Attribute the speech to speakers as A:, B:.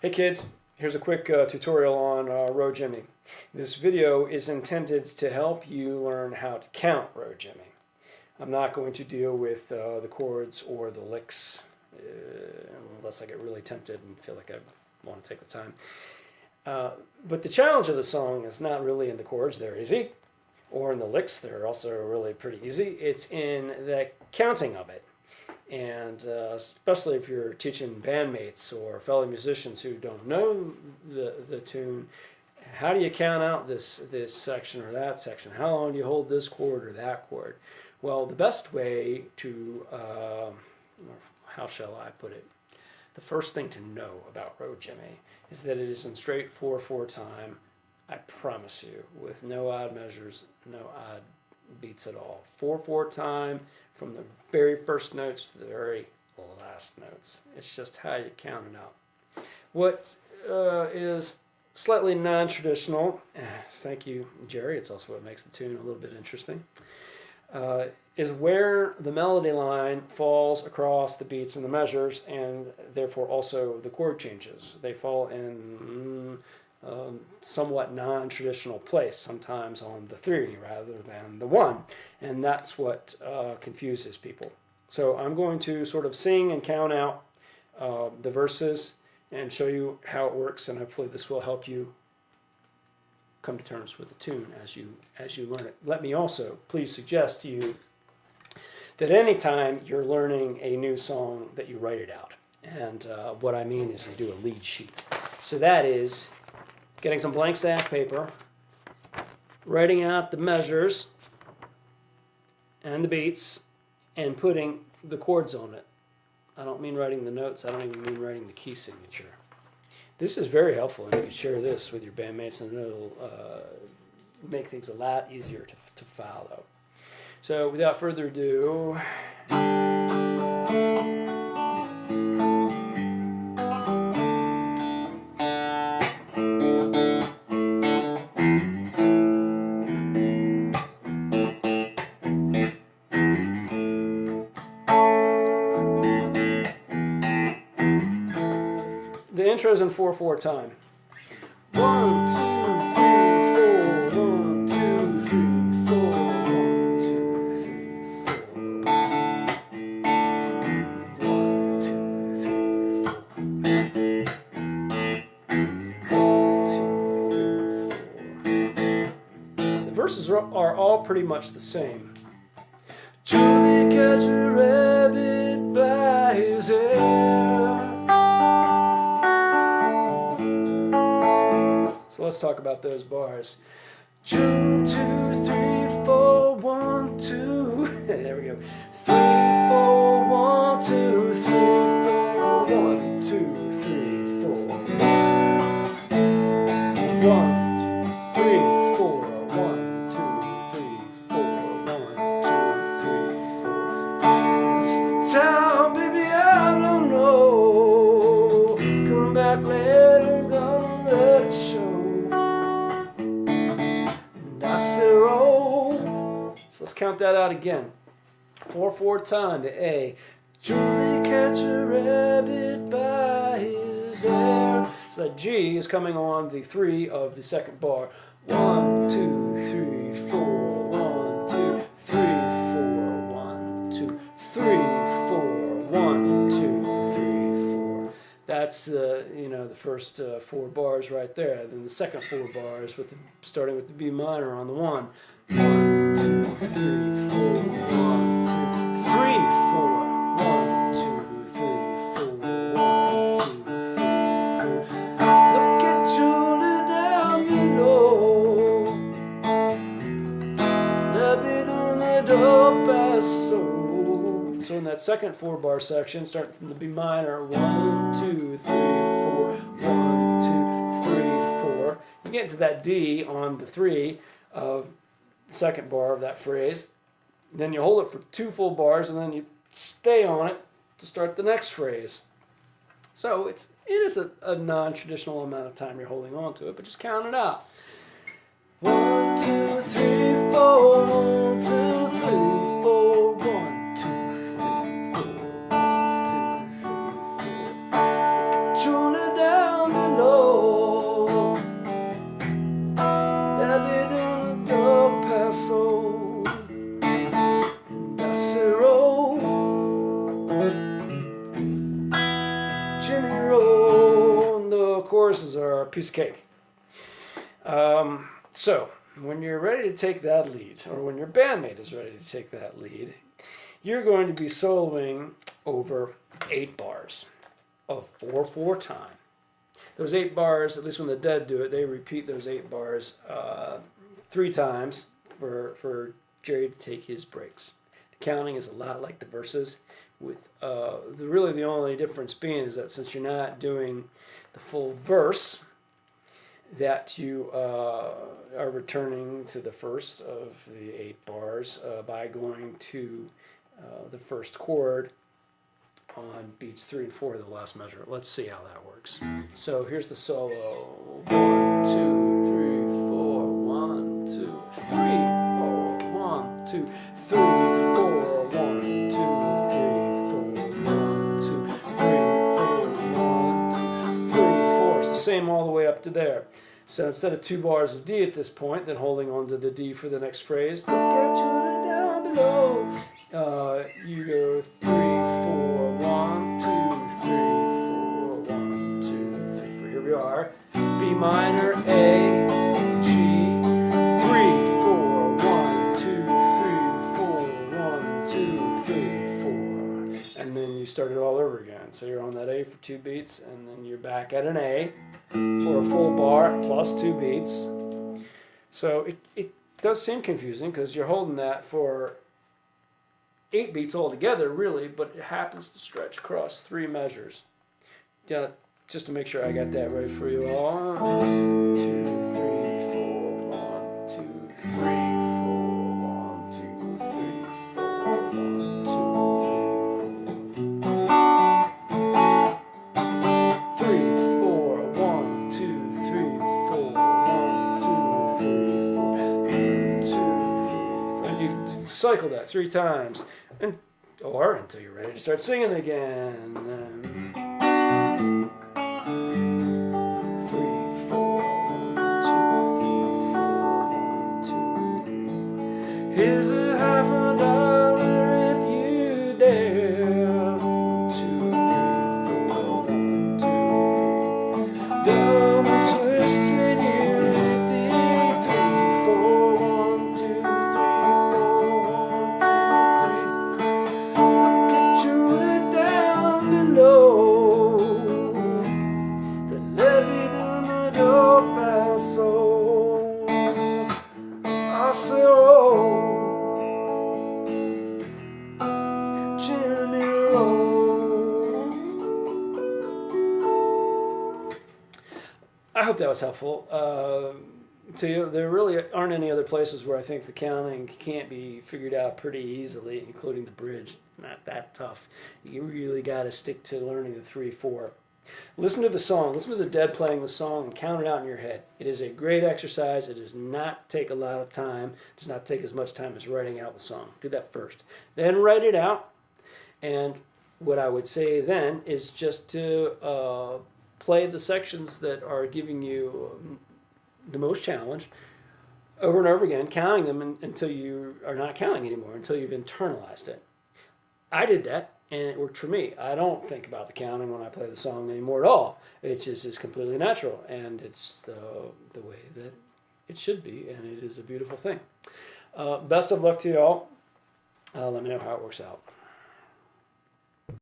A: Hey kids, here's a quick tutorial on row jimming. This video is intended to help you learn how to count row jimming. I'm not going to deal with the chords or the licks unless I get really tempted and feel like I want to take the time. But the challenge of the song is not really in the chords, they're easy, or in the licks, they're also really pretty easy. It's in the counting of it. And especially if you're teaching bandmates or fellow musicians who don't know the tune, how do you count out this section or that section? How long do you hold this chord or that chord? Well, the best way to, how shall I put it? The first thing to know about row jimming is that it is in straight 4/4 time, I promise you, with no odd measures, no odd beats at all. 4/4 time from the very first notes to the very last notes. It's just how you count it out. What is slightly non-traditional, thank you, Jerry, it's also what makes the tune a little bit interesting, is where the melody line falls across the beats and the measures, and therefore also the chord changes. They fall in somewhat non-traditional place, sometimes on the 3 rather than the 1, and that's what confuses people. So I'm going to sort of sing and count out the verses and show you how it works, and hopefully this will help you come to terms with the tune as you learn it. Let me also please suggest to you that anytime you're learning a new song that you write it out, and what I mean is you do a lead sheet. So that is getting some blank staff paper, writing out the measures and the beats, and putting the chords on it. I don't mean writing the notes, I don't even mean writing the key signature. This is very helpful, and you can share this with your bandmates, and it'll make things a lot easier to follow. So without further ado, the intro's in 4/4 time. 1, 2, 3, 4. 1, 2, 3, 4. 1, 2, 3, 4. 1, 2, 3, 4. 1, 2, 3, 4. The verses are all pretty much the same. Julie catch a rabbit by his hair. So let's talk about those bars. 2, 2, 3, 4, 1, 2. There we go. 3, 4, 1, 2, 3, 4, 1, 2, 3, 4. 1, 2, 3, 4. 1, 2, 3, 4. 1, 2, 3, 4. It's the time, baby, I don't know. Come back later, gonna let it show. So let's count that out again. 4/4 time, the A. Julie catch a rabbit by his hair. So that G is coming on the 3 of the second bar. 1, 2, 3, 4. 1, 2, 3, 4. 1, 2, 3, 4. 1, 2, 3, 4. That's the first 4 bars right there. Then the second 4 bars starting with the B minor on the 1. 1, 2, 3, 4. 1, 2, 3, 4. 1, 2, 3, 4. 1, 2, 3, 4. Look at Julie down below. Never on the door paso. So in that second 4 bar section, starting from the B minor, 1, 2, 3, 4. 1, 2, 3, 4. You get into that D on the 3 of the second bar of that phrase. Then you hold it for 2 full bars, and then you stay on it to start the next phrase. So it is a non-traditional amount of time you're holding on to it, but just count it out. 1, 2, 3, 4. 1, 2, 3, 4. 1, 2, 3, 4. 1, 2, 3, 4. Julie down. Jimmy roll, and the choruses are a piece of cake. So, when you're ready to take that lead, or when your bandmate is ready to take that lead, you're going to be soloing over 8 bars of 4/4 time. Those 8 bars, at least when the Dead do it, they repeat those 8 bars 3 times for Jerry to take his breaks. The counting is a lot like the verses, with really the only difference being is that since you're not doing the full verse, that you are returning to the first of the 8 bars by going to the first chord on beats 3 and 4 of the last measure. Let's see how that works. So here's the solo. 1, 2, 3, 4. 1, 2, 3, 4. 1, 2, 3, 4. 1, 2, 3, 4. 1, 2, 3, 4. 1, 2, 3, 4. It's the same all the way up to there. So instead of 2 bars of D at this point, then holding on to the D for the next phrase, look at you down below. You go 3, 4, 1, 2, 3, 4, 1, 2, 3, 4. Here we are. B minor, A, G, 3, 4, 1, 2, 3, 4, 1, 2, 3, 4. And then you start it all over again. So you're on that A for 2 beats, and then you're back at an A for a full bar plus 2 beats. So it does seem confusing because you're holding that for 8 beats altogether, really, but it happens to stretch across 3 measures. Yeah, just to make sure I got that right for you all. 1, 2, 3, 4, 1, 2, 3, 4, 1, 2, 3, 4, 1, 2, 3, 4, 1, 2, 3, 4, 1, 2, 3, 4, 1, 2, 3, 4. And you cycle that 3 times. Or until you're ready to start singing again. 3, 4, 1, 2, 3, 4, 1, 2, 3. Here's a $50 if you dare. 1, 2, 3, 4, 1, 2, 3. Double twist right here at the 3, 4, 1, 2, 3, 4, 1, 2, 3. I hope that was helpful to you. There really aren't any other places where I think the counting can't be figured out pretty easily, including the bridge. Not that tough. You really got to stick to learning the 3, 4. Listen to the song. Listen to the Dead playing the song and count it out in your head. It is a great exercise. It does not take a lot of time. It does not take as much time as writing out the song. Do that first. Then write it out. And what I would say then is just to play the sections that are giving you the most challenge over and over again, counting them until you are not counting anymore, until you've internalized it. I did that, and it worked for me. I don't think about the counting when I play the song anymore at all. It just is completely natural, and it's the way that it should be, and it is a beautiful thing. Best of luck to you all. Let me know how it works out.